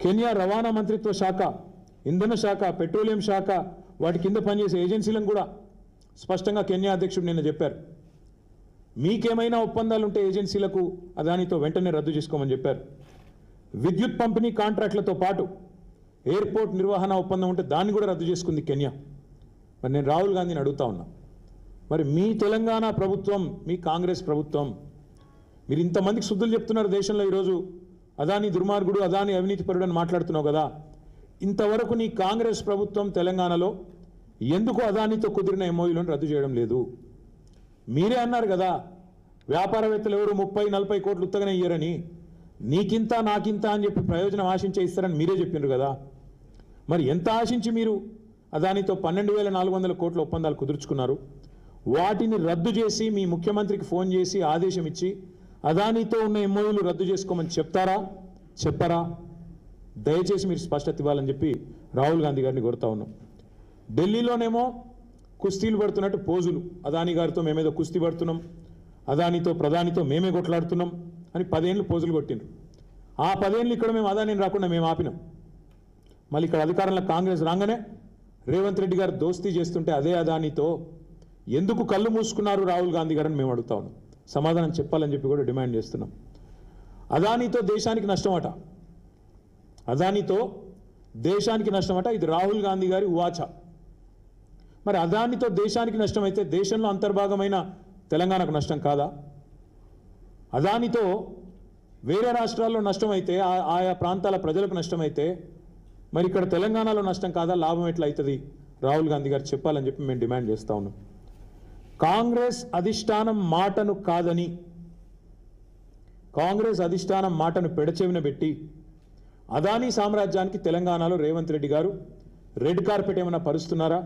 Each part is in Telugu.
కెన్యా రవాణా మంత్రిత్వ శాఖ, ఇంధన శాఖ, పెట్రోలియం శాఖ, వాటి కింద పనిచేసే ఏజెన్సీలను కూడా స్పష్టంగా కెన్యా అధ్యక్షుడు నిన్న చెప్పారు. మీకేమైనా ఒప్పందాలు ఉంటే ఏజెన్సీలకు అదానితో వెంటనే రద్దు చేసుకోమని చెప్పారు. విద్యుత్ పంపిణీ కాంట్రాక్టులతో పాటు ఎయిర్పోర్ట్ నిర్వహణ ఒప్పందం ఉంటే దాన్ని కూడా రద్దు చేసుకుంది కెన్యా. మరి నేను రాహుల్ గాంధీని అడుగుతా ఉన్నా, మరి మీ తెలంగాణ ప్రభుత్వం, మీ కాంగ్రెస్ ప్రభుత్వం, మీరు ఇంతమందికి శుద్ధులు చెప్తున్నారు దేశంలో. ఈరోజు అదాని దుర్మార్గుడు, అదాని అవినీతిపరుడు అని మాట్లాడుతున్నావు కదా, ఇంతవరకు నీ కాంగ్రెస్ ప్రభుత్వం తెలంగాణలో ఎందుకు అదానితో కుదిరిన ఎంఓయూలను రద్దు చేయడం లేదు? మీరే అన్నారు కదా, వ్యాపారవేత్తలు ఎవరు 30-40 కోట్లు ఉత్తగానే ఇయ్యరని, నీకింత నాకింత అని చెప్పి ప్రయోజనం ఆశించే ఇస్తారని మీరే చెప్పినారు కదా. మరి ఎంత ఆశించి మీరు అదానితో 12,400 కోట్ల ఒప్పందాలు కుదుర్చుకున్నారు? వాటిని రద్దు చేసి మీ ముఖ్యమంత్రికి ఫోన్ చేసి ఆదేశం ఇచ్చి అదానితో ఉన్న ఎంఓయూలు రద్దు చేసుకోమని చెప్పరా? దయచేసి మీరు స్పష్టత ఇవ్వాలని చెప్పి రాహుల్ గాంధీ గారిని కోరుతా ఉన్నాం. ఢిల్లీలోనేమో కుస్తీలు పడుతున్నట్టు పోజులు, అదాని గారితో మేమేదో కుస్తీ పడుతున్నాం, అదానితో ప్రధానితో మేమే కొట్లాడుతున్నాం అని 10 ఏళ్ళు పోజులు కొట్టిండ్రు. ఆ 10 ఏళ్ళు ఇక్కడ మేము అదానిని రాకుండా మేము ఆపినాం. మళ్ళీ ఇక్కడ అధికారంలో కాంగ్రెస్ రాగానే రేవంత్ రెడ్డి గారు దోస్తీ చేస్తుంటే అదే అదానితో ఎందుకు కళ్ళు మూసుకున్నారు రాహుల్ గాంధీ గారని మేము అడుగుతా ఉన్నాం. సమాధానం చెప్పాలని చెప్పి కూడా డిమాండ్ చేస్తున్నాం. అదానితో దేశానికి నష్టమట, అదానితో దేశానికి నష్టమట. ఇది రాహుల్ గాంధీ గారి వాచ. మరి అదానితో దేశానికి నష్టమైతే దేశంలో అంతర్భాగమైన తెలంగాణకు నష్టం కాదా? అదానితో వేరే రాష్ట్రాల్లో నష్టమైతే, ఆయా ప్రాంతాల ప్రజలకు నష్టమైతే మరి ఇక్కడ తెలంగాణలో నష్టం కాదా? లాభం ఎట్లా అవుతుంది? రాహుల్ గాంధీ గారు చెప్పాలని చెప్పి మేము డిమాండ్ చేస్తూ ఉన్నాం. కాంగ్రెస్ అధిష్టానం మాటను కాదని, కాంగ్రెస్ అధిష్టానం మాటను పెడచెవిన పెట్టి అదానీ సామ్రాజ్యానికి తెలంగాణలో రేవంత్ రెడ్డి గారు రెడ్ కార్పెట్ ఏమైనా పరుస్తున్నారా?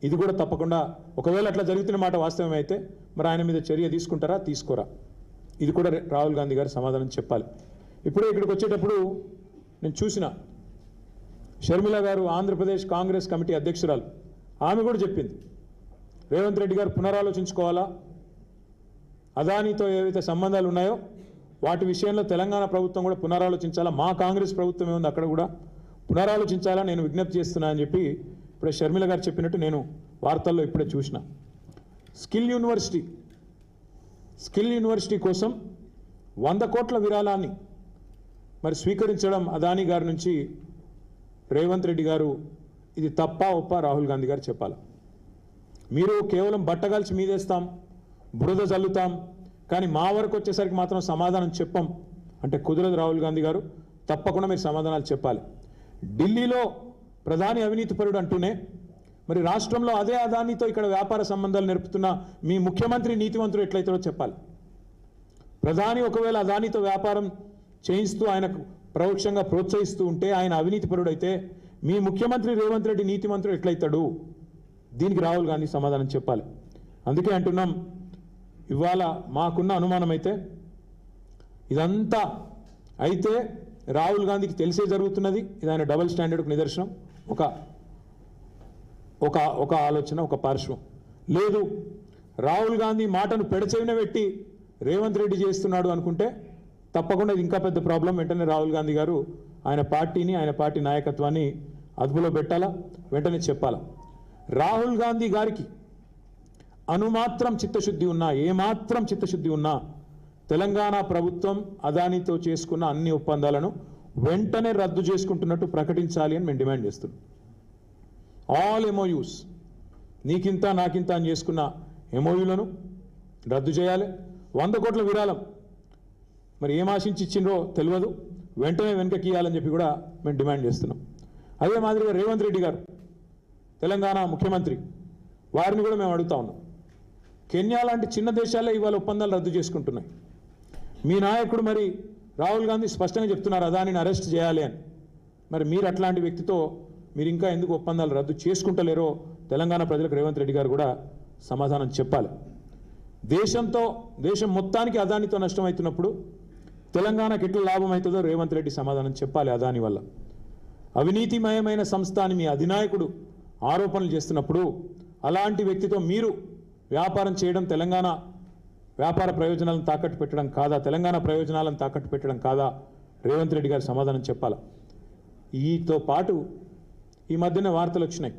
ఇది కూడా తప్పకుండా, ఒకవేళ అట్లా జరుగుతున్న మాట వాస్తవమైతే మరి ఆయన మీద చర్య తీసుకుంటారా, తీసుకోరా? ఇది కూడా రాహుల్ గాంధీ గారు సమాధానం చెప్పాలి. ఇప్పుడే ఇక్కడికి వచ్చేటప్పుడు నేను చూసిన షర్మిల గారు, ఆంధ్రప్రదేశ్ కాంగ్రెస్ కమిటీ అధ్యక్షురాలు, ఆమె కూడా చెప్పింది రేవంత్ రెడ్డి గారు పునరాలోచించుకోవాలా, అదానితో ఏవైతే సంబంధాలు ఉన్నాయో వాటి విషయంలో తెలంగాణ ప్రభుత్వం కూడా పునరాలోచించాలా, మా కాంగ్రెస్ ప్రభుత్వం ఏముంది అక్కడ కూడా పునరాలోచించాలా నేను విజ్ఞప్తి చేస్తున్నా అని చెప్పి ఇప్పుడే షర్మిల గారు చెప్పినట్టు నేను వార్తల్లో ఇప్పుడే చూసిన. స్కిల్ యూనివర్సిటీ కోసం 100 కోట్ల విరాళాన్ని మరి స్వీకరించడం అదానీ గారి నుంచి రేవంత్ రెడ్డి గారు, ఇది తప్ప ఒప్ప రాహుల్ గాంధీ గారు చెప్పాలి. మీరు కేవలం బట్టగాల్చి మీదేస్తాం, బురద జల్లుతాం, కానీ మా వరకు వచ్చేసరికి మాత్రం సమాధానం చెప్పం అంటే కుదరదు. రాహుల్ గాంధీ గారు తప్పకుండా మీరు సమాధానాలు చెప్పాలి. ఢిల్లీలో ప్రధాని అవినీతిపరుడు అంటూనే మరి రాష్ట్రంలో అదే అదానితో ఇక్కడ వ్యాపార సంబంధాలు నెరుపుతున్న మీ ముఖ్యమంత్రి నీతివంతుడు ఎట్లయితాడో చెప్పాలి. ప్రధాని ఒకవేళ అదానితో వ్యాపారం చేయిస్తూ ఆయనకు పరోక్షంగా ప్రోత్సహిస్తూ ఉంటే ఆయన అవినీతిపరుడు అయితే మీ ముఖ్యమంత్రి రేవంత్ రెడ్డి నీతిమంతుడు ఎట్లయితాడు? దీనికి రాహుల్ గాంధీ సమాధానం చెప్పాలి. అందుకే అంటున్నాం, ఇవాళ మాకున్న అనుమానం అయితే ఇదంతా అయితే రాహుల్ గాంధీకి తెలిసే జరుగుతున్నది. ఇది ఆయన డబుల్ స్టాండర్డ్కు నిదర్శనం. ఒక ఆలోచన, ఒక పార్శ్వం లేదు. రాహుల్ గాంధీ మాటను పెడచెవిన పెట్టి రేవంత్ రెడ్డి చేస్తున్నాడు అనుకుంటే తప్పకుండా ఇది ఇంకా పెద్ద ప్రాబ్లం. వెంటనే రాహుల్ గాంధీ గారు ఆయన పార్టీని, ఆయన పార్టీ నాయకత్వాన్ని అదుపులో పెట్టాలా, వెంటనే చెప్పాలా. రాహుల్ గాంధీ గారికి అనుమాత్రం చిత్తశుద్ధి ఉన్నా, ఏమాత్రం చిత్తశుద్ధి ఉన్నా తెలంగాణ ప్రభుత్వం అదానితో చేసుకున్న అన్ని ఒప్పందాలను వెంటనే రద్దు చేసుకుంటున్నట్టు ప్రకటించాలి అని మేము డిమాండ్ చేస్తున్నాం. ఆల్ ఎంఓయూస్, నీకింత నాకింత అని చేసుకున్న ఎంఓయూలను రద్దు చేయాలి. 100 కోట్ల విరాళం మరి ఏం ఆశించి ఇచ్చిండ్రో తెలియదు, వెంటనే వెనక్కి ఇవ్వాలని చెప్పి కూడా మేము డిమాండ్ చేస్తున్నాం. అదే మాదిరిగా రేవంత్ రెడ్డి గారు తెలంగాణ ముఖ్యమంత్రి, వారిని కూడా మేము అడుగుతా ఉన్నాం. కెన్యా లాంటి చిన్న దేశాలే ఇవాళ ఒప్పందాలు రద్దు చేసుకుంటున్నాయి. మీ నాయకుడు మరి రాహుల్ గాంధీ స్పష్టంగా చెప్తున్నారు అదానిని అరెస్ట్ చేయాలి అని. మరి మీరు అట్లాంటి వ్యక్తితో మీరు ఇంకా ఎందుకు ఒప్పందాలు రద్దు చేసుకుంటలేరో తెలంగాణ ప్రజలకు రేవంత్ రెడ్డి గారు కూడా సమాధానం చెప్పాలి. దేశం మొత్తానికి అదానితో నష్టమవుతున్నప్పుడు తెలంగాణకి ఎట్లా లాభం అవుతుందో రేవంత్ రెడ్డి సమాధానం చెప్పాలి. అదాని వల్ల అవినీతిమయమైన సంస్థ అని మీ అధినాయకుడు ఆరోపణలు చేస్తున్నప్పుడు అలాంటి వ్యక్తితో మీరు వ్యాపారం చేయడం తెలంగాణ వ్యాపార ప్రయోజనాలను తాకట్టు పెట్టడం కాదా? తెలంగాణ ప్రయోజనాలను తాకట్టు పెట్టడం కాదా? రేవంత్ రెడ్డి గారు సమాధానం చెప్పాలి. ఈతో పాటు ఈ మధ్యన వార్తలు వచ్చినాయి.